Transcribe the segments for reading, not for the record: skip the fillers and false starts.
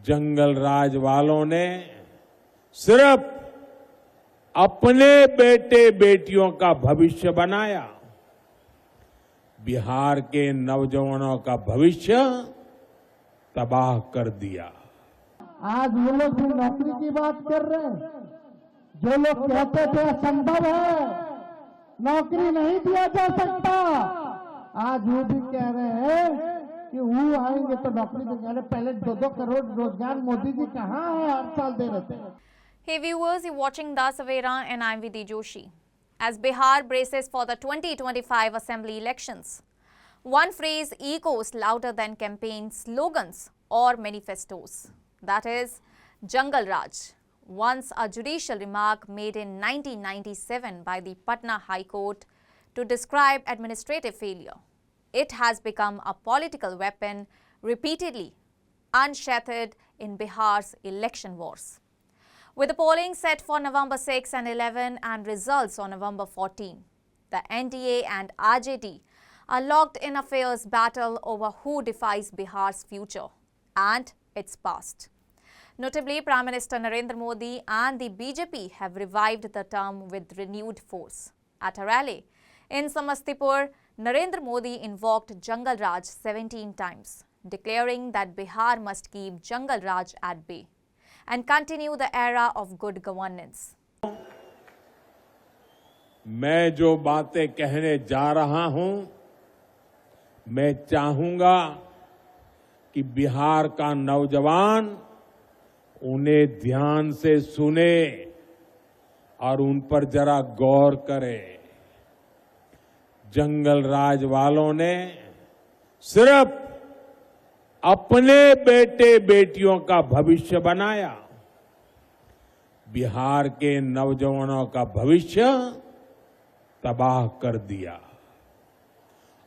जंगल राज वालों ने सिर्फ अपने बेटे बेटियों का भविष्य बनाया, बिहार के नौजवानों का भविष्य तबाह कर दिया। आज वो लोग भी नौकरी की बात कर रहे हैं। जो लोग कहते थे असंभव है, नौकरी नहीं दिया जा सकता, आज वो भी कह रहे हैं कि वो आएंगे तो नौकरी देंगे। पहले 2-2 करोड़ रोजगार मोदी जी कहाँ है, हर साल दे रहे थे। Hey viewers, you're watching Da Savera and I'm Vidhi Joshi. As Bihar braces for the 2025 assembly elections, one phrase echoes louder than campaign slogans or manifestos. That is Jungle Raj, once a judicial remark made in 1997 by the Patna High Court to describe administrative failure. It has become a political weapon repeatedly unsheathed in Bihar's election wars. With the polling set for November 6 and 11 and results on November 14, the NDA and RJD are locked in a fierce battle over who defines Bihar's future and its past. Notably, Prime Minister Narendra Modi and the BJP have revived the term with renewed force. At a rally in Samastipur, Narendra Modi invoked Jungle Raj 17 times, declaring that Bihar must keep Jungle Raj at bay and continue the era of good governance. मैं जो बातें कहने जा रहा हूं, मैं चाहूंगा कि बिहार का नौजवान उन्हें ध्यान से सुने और उन पर जरा गौर करे। जंगल राज वालों ने सिर्फ अपने बेटे बेटियों का भविष्य बनाया, बिहार के नौजवानों का भविष्य तबाह कर दिया।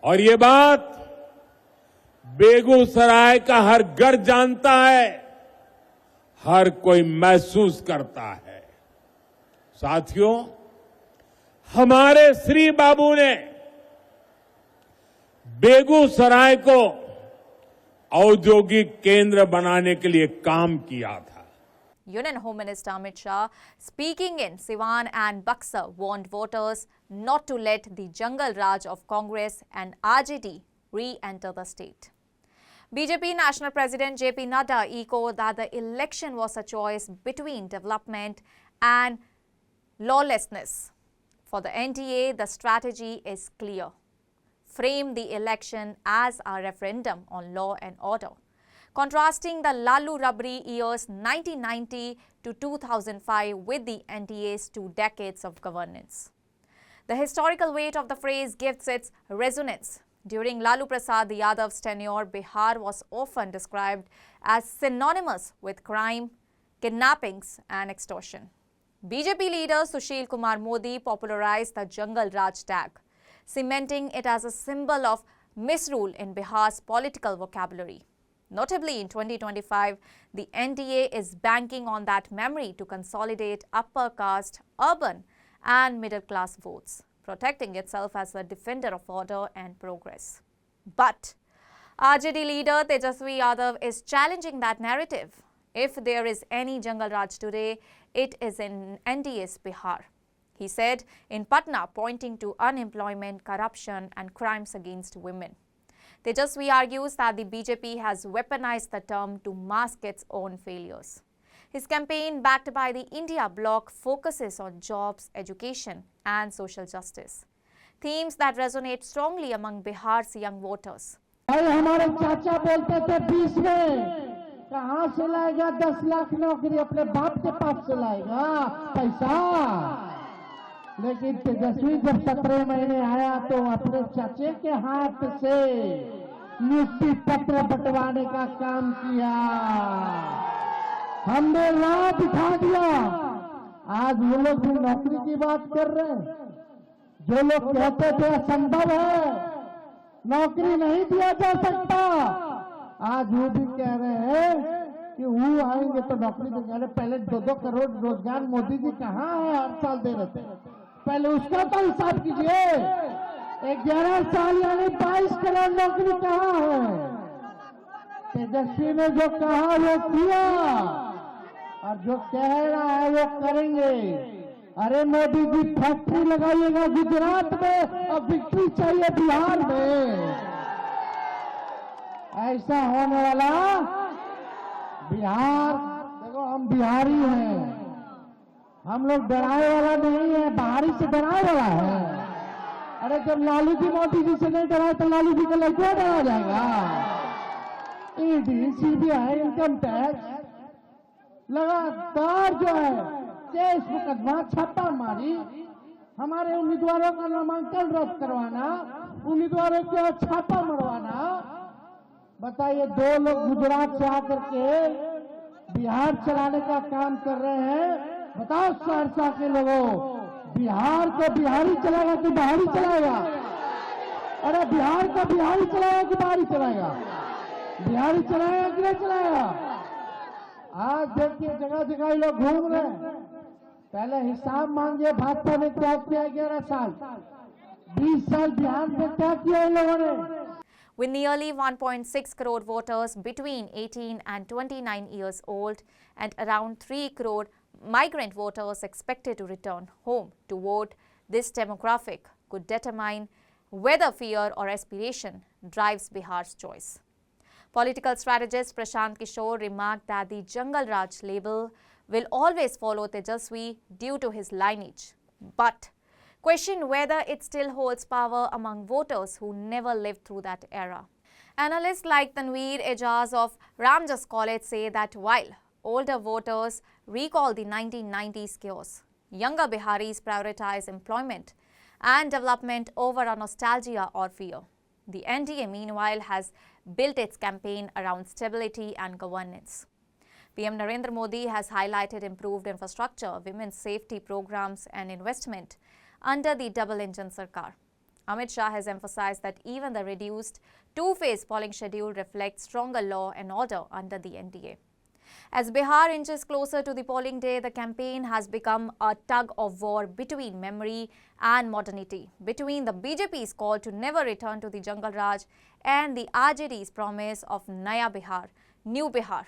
और ये बात बेगूसराय का हर घर जानता है, हर कोई महसूस करता है। साथियों, हमारे श्री बाबू ने बेगूसराय को औद्योगिक केंद्र बनाने के लिए काम किया था। Union Home Minister Amit Shah, speaking in Siwan and Buxar, warned voters not to let the Jungle Raj of Congress and RJD re-enter the state. BJP National President JP Nadda echoed that the election was a choice between development and lawlessness. For the NDA, the strategy is clear. Frame the election as a referendum on law and order, contrasting the Lalu Rabri years 1990 to 2005 with the NDA's 2 decades of governance. The historical weight of the phrase gives its resonance. During Lalu Prasad Yadav's tenure, Bihar was often described as synonymous with crime, kidnappings and extortion. BJP leader Sushil Kumar Modi popularized the Jungle Raj tag, cementing it as a symbol of misrule in Bihar's political vocabulary. Notably, in 2025, the NDA is banking on that memory to consolidate upper caste, urban and middle-class votes, protecting itself as a defender of order and progress. But RJD leader Tejaswi Yadav is challenging that narrative. If there is any Jungle Raj today, it is in NDA's Bihar, he said in Patna, pointing to unemployment, corruption and crimes against women. Tejaswi argues that the BJP has weaponized the term to mask its own failures. His campaign, backed by the India bloc, focuses on jobs, education and social justice, themes that resonate strongly among Bihar's young voters. हमारे चाचा बोलते थे 20 में कहां से लाएगा 10 लाख नौकरी, अपने बाप के पास से लाएगा पैसा। लेकिन तेजस्वी जब 17 महीने आया तो अपने चाचे के हाथ से नियुक्ति पत्र बंटवाने का काम किया। हमने राह दिखा दिया। आज वो लोग भी नौकरी की बात कर रहे हैं। जो लोग कहते थे असंभव है, नौकरी नहीं दिया जा सकता, आज वो भी कह रहे हैं कि वो आएंगे तो नौकरी देंगे। पहले 2-2 करोड़ रोजगार मोदी जी कहाँ है, हर साल दे रहे थे। पहले उसका तो हिसाब कीजिए। 11 साल यानी 22 करोड़ नौकरी कहाँ है। तेजस्वी ने जो कहा वो किया और जो कह रहा है वो करेंगे। अरे मोदी जी फैक्ट्री लगाइएगा गुजरात में और विक्ट्री चाहिए बिहार में। ऐसा होने वाला बिहार, देखो हम बिहारी हैं, हम लोग डराए वाला नहीं है, बाहरी से डराए वाला है। अरे जब लालू जी मोदी जी से नहीं डराए तो लालू जी को लड़का डरा जाएगा। ईडी, सीबीआई, इनकम टैक्स लगातार जो है केस मुकदमा छापा मारी, हमारे उम्मीदवारों का नामांकन रद्द करवाना, उम्मीदवारों को छापा मरवाना। बताइए, दो लोग गुजरात से आकर के बिहार चलाने का काम कर रहे हैं। बताओ सहरसा के लोगों, बिहार को बिहारी चलाएगा कि बाहरी चलाएगा? अरे बिहार को बिहारी चलाएगा कि बाहरी चलाएगा? बिहारी चलाएगा कि नहीं चलाएगा? आज देखिए जगह जगह लोग घूम रहे हैं। पहले हिसाब मांगिए, भाजपा ने क्या किया 11 साल, 20 साल बिहार में क्या किया इन लोगों ने। With nearly 1.6 crore voters between 18 and 29 years old and around 3 crore migrant voters expected to return home to vote, this demographic could determine whether fear or aspiration drives Bihar's choice. Political strategist Prashant Kishore remarked that the Jungle Raj label will always follow Tejaswi due to his lineage, but questioned whether it still holds power among voters who never lived through that era. Analysts like Tanveer Ejaz of Ramjas College say that while older voters recall the 1990s chaos, younger Biharis prioritize employment and development over a nostalgia or fear. The NDA, meanwhile, has built its campaign around stability and governance. PM Narendra Modi has highlighted improved infrastructure, women's safety programs and investment under the double-engine Sarkar. Amit Shah has emphasized that even the reduced two-phase polling schedule reflects stronger law and order under the NDA. As Bihar inches closer to the polling day, the campaign has become a tug-of-war between memory and modernity, between the BJP's call to never return to the Jungle Raj and the RJD's promise of Naya Bihar, New Bihar.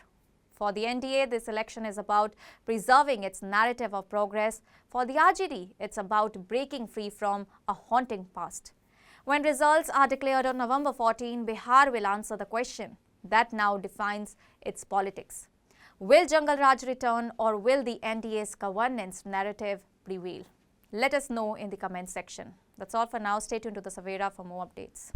For the NDA, this election is about preserving its narrative of progress. For the RJD, it's about breaking free from a haunting past. When results are declared on November 14, Bihar will answer the question that now defines its politics. Will Jungle Raj return or will the NDA's governance narrative prevail? Let us know in the comment section. That's all for now. Stay tuned to the Savera for more updates.